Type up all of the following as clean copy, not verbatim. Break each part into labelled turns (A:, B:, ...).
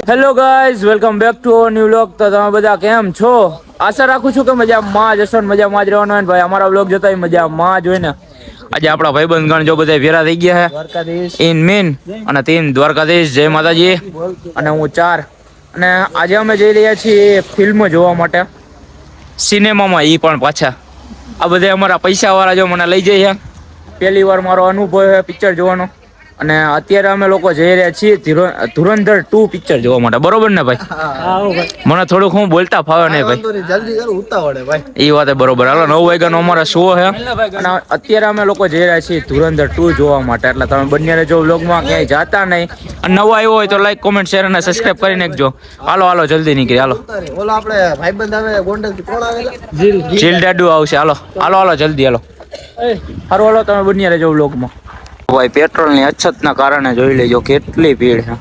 A: Hello guys, welcome back to our new vlog. તો તમે બધા કેમ છો? આશા રાખું છું કે મજામાં જ હશો ને મજામાં જ રહેવાનું હોય ને ભાઈ. અમારા વ્લોગ જોતા મજામાં જ હોય ને. આજે આપણા ભાઈબંધ ગણ જો બધા ભેરા થઈ ગયા છે. ઇન મીન અને તીન દ્વારકાધીશ, જય માતાજી. અને હું 4. અને આજે અમે જઈ રહ્યા છીએ ફિલ્મ જોવા માટે સિનેમામાં. એ પણ પાછા આ બધા અમારા પૈસા વાળા જો મને લઈ જાય. પહેલી વાર મારો અનુભવ છે પિક્ચર જોવાનો. અને અત્યારે અમે લોકો જઈ રહ્યા છીએ ધુરંધર 2 પિક્ચર જોવા માટે. બરોબર ને ભાઈ? મને થોડુંક હું બોલતા ફાવે નહીં ભાઈ,
B: જલ્દી કરો, ઉતાવળે ભાઈ.
A: એ વાત બરોબર. હાલો 9 વાગ્યાનો અમારો શો છે અને અત્યારે અમે લોકો જઈ રહ્યા છીએ ધુરંધર 2 જોવા માટે. એટલે તમે બંને જો વ્લોગમાં ક્યાંય જાતા નહીં. અને નવા આવ્યો હોય તો લાઈક, કોમેન્ટ, શેર અને સબસ્ક્રાઇબ કરી નાખજો. હાલો જલ્દી નીકળી. હાલો
B: ઓલો આપણે ભાઈબંધ આવે ગોંડલ થી કોણ આવેલા?
A: જીલ ડેડુ આવશે. હાલો જલ્દી હાલો. હારું હાલો, તમે બંને રહેજો વ્લોગમાં. ભાઈ પેટ્રોલની અછતના કારણે જોઈ લેજો કેટલી ભીડ છે.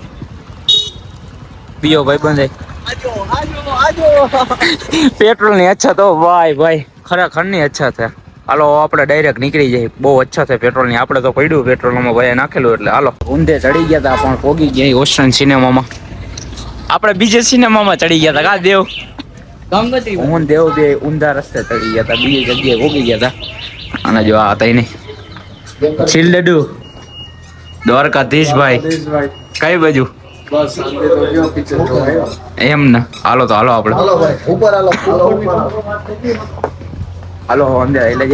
A: પીઓ ભાઈ બંધ પેટ્રોલની અછત હો ભાઈ ખરેખરની અછત છે. હાલો આપણે ડાયરેક્ટ નીકળી જાય. બહુ અછત છે પેટ્રોલની. આપણે તો પડ્યું પેટ્રોલમાં ભાઈ નાખેલું એટલે હાલો. ઊંધે ચડી ગયા હતા પણ પોગી ગયા ઓશન સિનેમામાં. આપણે બીજે સિનેમામાં ચડી ગયા હતા. કા દેવ હું દેવ બે ઊંધા રસ્તે ચડી ગયા હતા. બીજી જગ્યાએ પોગી ગયા હતા. અને જો આ હતા નહીં છિલ્ડડુ દ્વારકાધીશ ભાઈ. કઈ બાજુ? એમ ને. હાલો તો હાલો આપણે.
B: હાલો ભાઈ ઉપર હાલો.
A: હાલો અંદર એટલે જ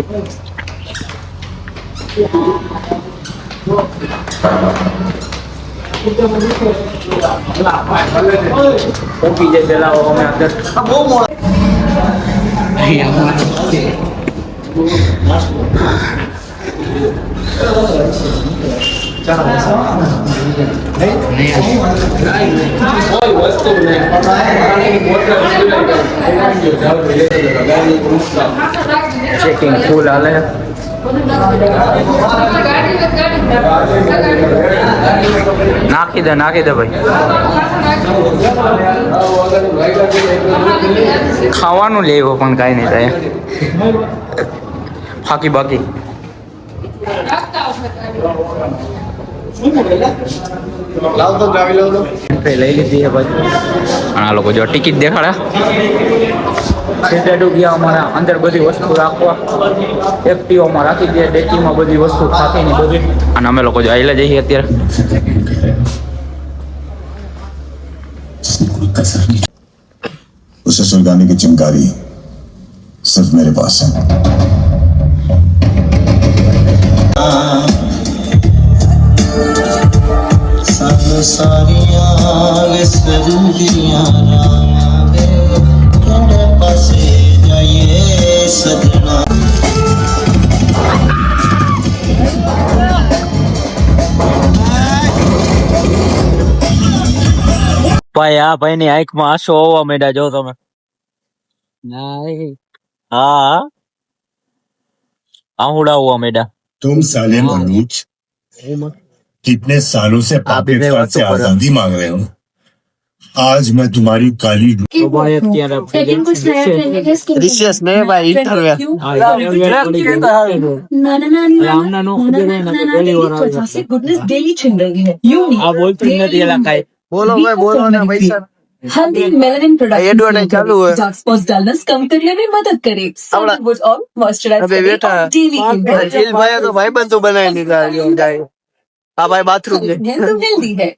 A: ઓપી જાય પેલા અમે અંદર.
B: બહુ મોડા.
A: ચેકિંગ ફૂલ હાલે. નાખી દે ભાઈ. ખાવાનું લેવો પણ કઈ નહીં થાય. બાકી લઈ લીધી છે ભાઈ. આ લોકો જો ટિકિટ દેખાડ્યા ગયા અમારા અંદર બધી વસ્તુ રાખવા. એક્ટિવામાં રાખી દે, ડેકીમાં બધી વસ્તુ ખાતીની બધી. અને અમે લોકો જો આયલા જઈએ અત્યારે.
C: उसे सुलगाने की चिंगारी सिर्फ मेरे पास है.
A: ભાઈ આ ભાઈ ની આંખમાં આંસુ આવવા માંડ્યા. જો તમે. હા आहुड़ा हुआ मेडा.
C: तुम साले मनुज कितने सालों से पापी फर्ज से आजादी मांग रहे हो. आज मैं तुम्हारी काली
B: रिशियस ने भाई इंटरव्यू गुडनेस डेली छिन रही है.
A: આ બોલતી નથી એલા કાઈ.
B: बोलो भाई बोलो ना भाई सर.
D: हल्दी मेलानिन
B: एडवर्टाइज चालू है.
D: डार्क स्पॉट्स डलनेस कम करने में मदद करे. सैंडलवुड और मॉइस्चराइज
B: अबे बेटा जेल भाई तो भाई बंद तो बनाए नहीं रहा जो जाए. हाँ भाई बाथरूम में
D: हेल्दी है.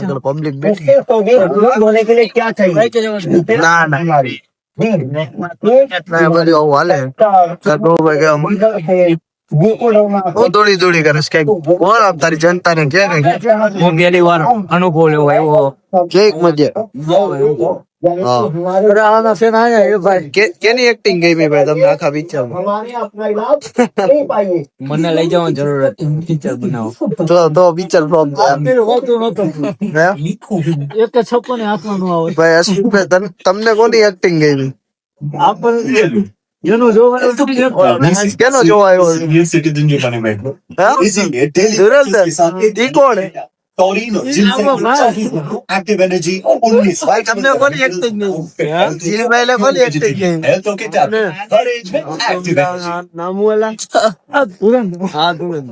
B: अगर पब्लिक बैठी होने के लिए क्या चाहिए? ना ना ना बड़ी वो वाले करो भाई वो દોડી કરે છે કે કોણ આપ તારી જનતાને કે
A: હું પહેલી વાર અનુભવ લેવો આવ્યો.
B: કેક મજા. આના ફેન આયા એ ભાઈ કેની એક્ટિંગ ગઈ મે ભાઈ તમને આખા પિક્ચરમાં?
A: મને લઈ જવાની જરૂર હતી પિક્ચર બનાવો.
B: તો પિક્ચર ફ્લોપ
A: એક છપ્પન હાથમાં નો આવે
B: ભાઈ. અશ્વિનભાઈ તમને કોની એક્ટિંગ ગઈ?
A: જેનો જોવા
B: કેનો જોવા આવ્યો?
C: सीनियर सिटीजन जो बने बैठो
B: ધુરંધર ઈ કોણ?
C: टोरिनो जिनसे एक्टिव एनर्जी 19
B: भाई तुमने कोई एक्टिंग नहीं ये पहले कोई एक्टिंग नहीं
C: हेल्थ के टैब हर एज में एक्टिव एनर्जी
B: नाम वाला हाँ तुरंत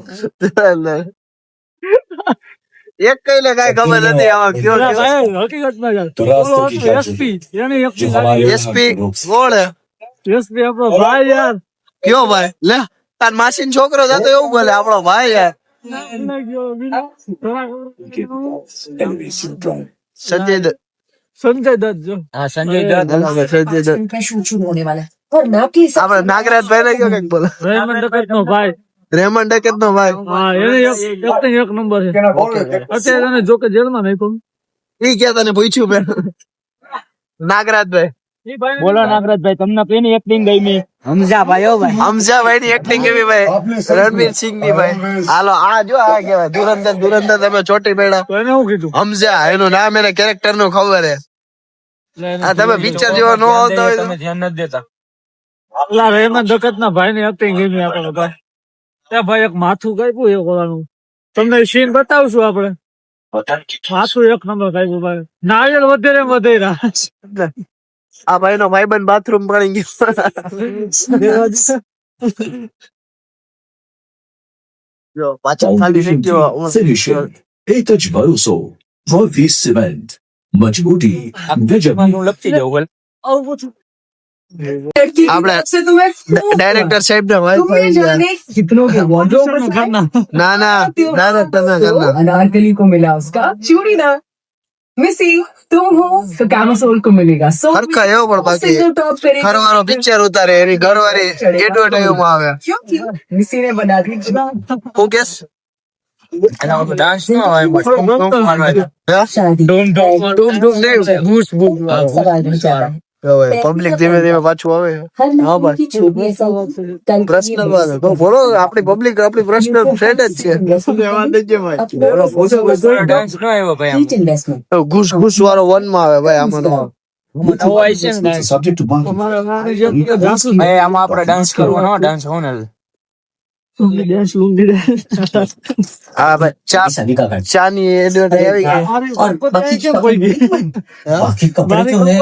B: એક કઈ લે કાઈ ખબર નથી આમાં કયો
E: હકીકતમાં
C: तो रास्तों की क्या
E: એસપી યાની
C: जो हमारे
B: એસપી કોણ હે
E: એસપી આપણો ભાઈ યાર
B: કયો ભાઈ લે તાર માસીન છોકરો જતો એવું બોલે આપણો ભાઈ યાર
C: एलिवेशन ड्राइव
B: સંજય દત્ત
E: સંજય દત્ત જો
A: હા સંજય દત્ત
B: સંજય દત્ત
D: का शूट शुरू होने वाला है और नाम के हिसाब
B: આપણે નાગરાજ ભાઈ ને કયો કઈક બોલે
E: રેમન ડકટ નો ભાઈ
B: રેમન ડકેત નો ભાઈ
E: હા એને એક નંબર છે અત્યારે તને જો કે જેલમાં નાખ્યો
B: ઈ કે તને પૂછ્યું મેં નાગરાજ ભાઈ
A: બોલો નાગરાજભાઈ તમને કેની એક્ટિંગ ગમી
B: હમઝા ભાઈ ની એક્ટિંગ કેવી ભાઈ રણવીર સિંહ ની ભાઈ હાલો આ જો આ કેવાય ધુરંધર તમે ચોટી પડ્યા
E: તો એને શું કીધું
B: હમઝા એનું નામ એને કેરેક્ટર નું ખબર હે આ તમે પિક્ચર જેવા નો આવતા હોય
A: તમે ધ્યાન નથી દેતા
E: આટલા રેમન ડકટ ના ભાઈ ની એક્ટિંગ ગમી આપણો ભાઈ ત્યાં ભાઈ એક માથું કાપ્યું એ કોલાનું તમને સીન બતાવશું આપણે માથું એક નંબર કાપ્યું ભાઈ નારિયેળ વધેરે વધેરા
B: આ ભાઈ નો ભાઈબંધ બાથરૂમ પડી ગયો જો પાછળ ખાલી થઈ ગયો
F: Solution. Etach Baruso. Volvis Cement. Majbuti. Vejami.
A: હું લપસી જાઉં બોલ
D: लड़की की
B: आपने-
D: तरफ से तुम्हें
B: ડાયરેક્ટર સાહેબ ને
D: तुम्हें जाने कितनों के वार्डरोब में से
B: ના ડાયરેક્ટ તમે કરના
D: अनारकली को मिला उसका चूड़ी ना मिसी तुम हो तो कैमोसोल को मिलेगा सो
B: હરખા એવો પણ બાકી
D: सिंगल टॉप करेगा
B: ઘરવાળો પિક્ચર ઉતારે એની ઘરવાળી એડવર્ટાઈઝ માં આવે
D: क्योंकि मिसी ने बना दी
B: હું કેસ
A: એના ઉપર ડાન્સ ન હોય
D: शादी
B: ડૂમ ડૂમ નહીં
D: सवाल नहीं जाता
B: હવે પબ્લિક ધીમે ધીમે પાછું આવે
D: हर
B: हाँ
D: लड़की
B: भाई।
D: की छोटी सी कल
B: પર્સનલ વાત તો બોલો આપણી પબ્લિક આપણી પર્સનલ ફ્રેન્ડ જ છે
A: ડાન્સ ન આવ્યો ભાઈ આમ.
D: इन्वेस्टमेंट
B: ઘૂસ ઘૂસ વાળો વન માં આવે ભાઈ આમાં તો
A: નવો આવી છે ને dance.
C: सब्जेक्ट टू
A: ભાઈ આમાં આપણે ડાન્સ કરવાનો ડાન્સ હોને
B: હા ભાઈ ચા ની એડવર્ટાઈઝ આવી ગઈ
G: और बाकी बाकी कपड़े जो है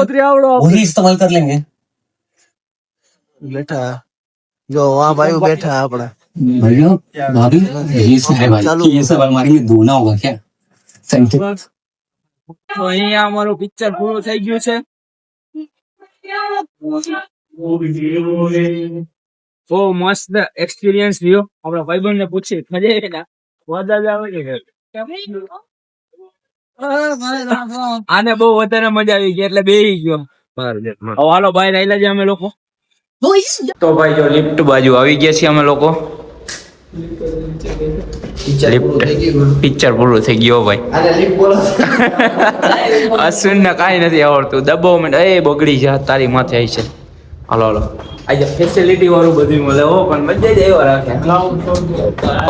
G: वही इस्तेमाल कर लेंगे
B: બેઠા જો આ ભાઈ બેઠા આપડા
G: भैया भाभी ये सब है भाई
B: चलो।
G: ये सब अलमारी में धोना होगा क्या थैंक यू
A: તો અહીંયા અમારું પિક્ચર પૂરું થઈ ગયું છે બહુ મસ્ત એક્સપિરિયન્સ રહ્યો આપણા ભાઈબંધ ને પૂછી મજા આવી ને વાદા જ આવે કે આને બહુ વધારે મજા આવી ગઈ એટલે બેહી ગયો હવે હાલો બહાર આવેલા છે અમે લોકો તો ભાઈ જો લિફ્ટ બાજુ આવી ગયા છીએ અમે લોકો લિફ્ટ પિક્ચર પૂરું થઈ ગયો ભાઈ
B: અને લીપ બોલો
A: અશ્વિન ને કાંઈ નથી આવડતું દબાવ મિનિટ એ બગડી જા તારી માથે આવી છે હાલો હાલો આજે ફેસિલિટી વાળું બધું મળે હો પણ મજા જ આવ્યો રાખે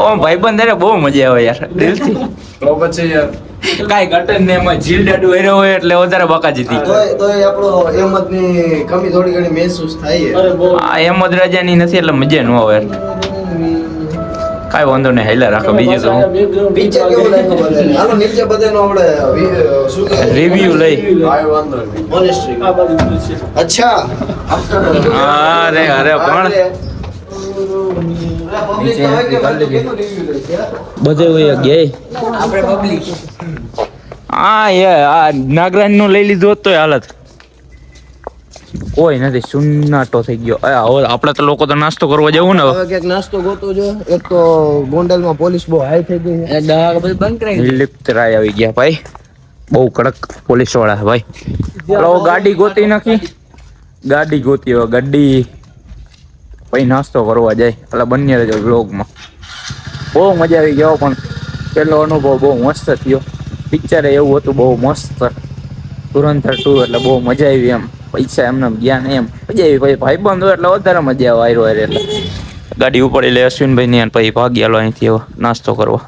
A: ઓ ભાઈબંધ અરે બહુ મજા આવે યાર દિલથી કાંઈ ઘટે ને એમાં જીલ દાડુ હેર્યો હોય એટલે વધારે બાકા જીતી
B: તોય આપણો એમત ની કમી થોડી ઘણી મહેસૂસ થાય
A: આ એમ જ રાજાની નથી એટલે મજા ન આવે કાંઈ વાંધો નહીં હેલા રાખો બીજું તો
B: પિક્ચર કેવું લાગ્યું બધાને હાલો નીચે બધાનો આપણે શું કહે
A: રિવ્યુ લઈ
B: મોનેસ્ટ્રી અચ્છા
A: અરે અરે પણ બધે હોય ગઈ હા આ નાગરાજ નું લઈ લીધું હોત તોય હાલત કોઈ નથી સુન્નાટો થઈ ગયો હવે આપણે તો લોકો તો નાસ્તો કરવા જવું ને
B: હવે ક્યાંક નાસ્તો ગોતો જો એક તો ગોંડલમાં પોલીસ બહુ હાઈ થઈ ગઈ છે
A: લિફ્ટ રાય આવી ગયા ભાઈ બહુ કડક પોલીસ વાળા ભાઈ ચાલો ગાડી ગોતી નાખી ગાડી ગોતી હવે ગાડી પછી નાસ્તો કરવા જાય એટલે બંને રહેજો વ્લોગમાં બહુ મજા આવી ગયો પણ પેલો અનુભવ બહુ મસ્ત થયો પિક્ચર એવું હતું બહુ મસ્ત ધુરંધર 2 એટલે બહુ મજા આવી એમ પૈસા એમને ગયા ને એમ મજા આવી પછી ભાઈ બંધ હોય એટલે વધારે મજા આવે આયરો એટલે ગાડી ઉપાડી લે અશ્વિનભાઈ ની પછી ભાગી આલો અહીંથી હવે નાસ્તો કરવા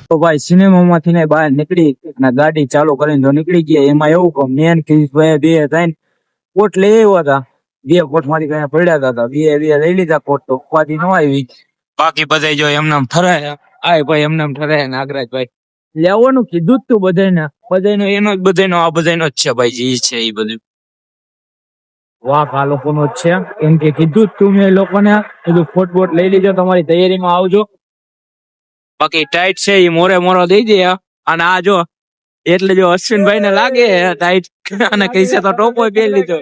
A: તો ભાઈ સિનેમામાંથી ને બહાર નીકળી અને ગાડી ચાલુ કરીને જો નીકળી ગયા એમાં એવું કે મેન કિરીશભાઈ બે થઈને કોટ લઈ આવ્યા હતા 2 કોટ માંથી કઈ પડ્યા હતા બે લઈ લીધા કોટ તો ઉપાધિ ન આવી બાકી બધા જો એમને ઠરાય આ ભાઈ એમને ઠરાય નાગરાજભાઈ લેવાનું કીધું જ તું બધાને એનો જ બધાનો આ બધાનો જ છે ભાઈ, જે છે એ બધું વાહ આ લોકોનો જ છે. એમ કે કીધું જ તું મેં એ લોકોને કીધું ફોટ બોટ લઈ લીધો, તમારી તૈયારીમાં આવજો. બાકી ટાઈટ છે એ મોરે દઈ દે. અને આ જો એટલે જો અશ્વિનભાઈ ને લાગે ટાઈટ અને કઈસે તો ટોપો પહેરી લીધો.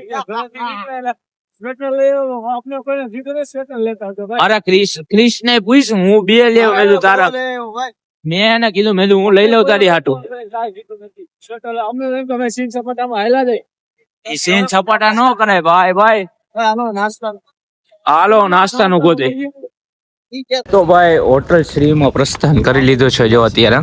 E: સ્વેટર લઈ આવો, આપણે કોઈને કીધું નહીં સ્વેટર લેતા આવજો ભાઈ.
A: અરે ક્રિશ ને પૂછ્યું હું બે લેવ મેં તારા, મેં એને કીધું મેં હું લઈ લઉં તારી હાટું.
E: સ્વેટર અમને એમ કે ભાઈ સીન સપાટામાં હાલા જાય.
A: એ સીન સપાટા ન કરાય ભાઈ. હાલો નાસ્તાનું ગોતે. તો ભાઈ હોટલ શ્રીમાં પ્રસ્થાન કરી લીધું છે. જો અત્યારે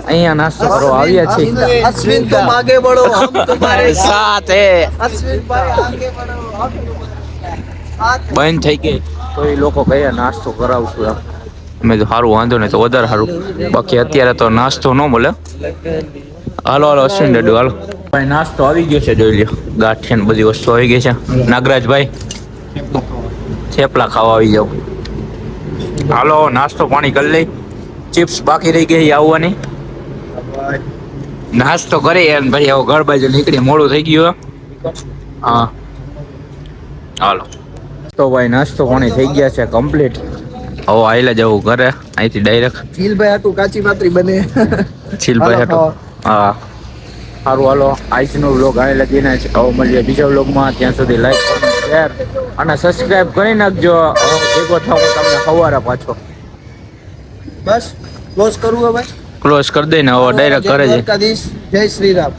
A: અહીંયા નાસ્તો કરવા આવ્યા છે.
B: अश्विन तुम आगे बढ़ो, हम तुम्हारे
A: સાથ હે.
B: अश्विन भाई आगे बढ़ो, हम
A: બંધ થઈ ગઈ તો એ લોકો કયા નાસ્તો કરાવશું એમ. મેં તો સારું વાંધો નહીં તો વધારે સારું. બાકી અત્યારે તો નાસ્તો ન મળે. હાલો અશ્વિન ડેડુ હાલો ભાઈ, નાસ્તો આવી ગયો છે જોઈ લ્યો. ગાંઠિયા ને બધી વસ્તુ આવી ગઈ છે. નાગરાજભાઈ થેપલા ખાવા આવી જાવ. હાલો નાસ્તો પાણી કરી લઈ. ચિપ્સ બાકી રહી ગઈ આવવાની. નાસ્તો કરી અને ભાઈ હવે ઘર બાજુ નીકળી, મોડું થઈ ગયું. હા હાલો તો ભાઈ નાસ્તો પાણી થઈ ગયા છે કમ્પ્લીટ. હવે આયલા જવું ઘરે અહીંથી ડાયરેક્ટ.
B: चील भाई हाटू काची मात्री बने
A: છીલભાઈ હતો. હા સારું હાલો આજનો વ્લોગ અહીં લગીને છે. હવે મળીએ બીજા વ્લોગમાં. ત્યાં સુધી લાઈક શેર અને સબસ્ક્રાઇબ કરી નાખજો. હવે ભેગો થાવ હું તમને સવારે પાછો.
B: बस क्लोज करूँ भाई.
A: ક્લોઝ કરી દઈને હવે ડાયરેક્ટ કરે છે.
B: जय श्री राम.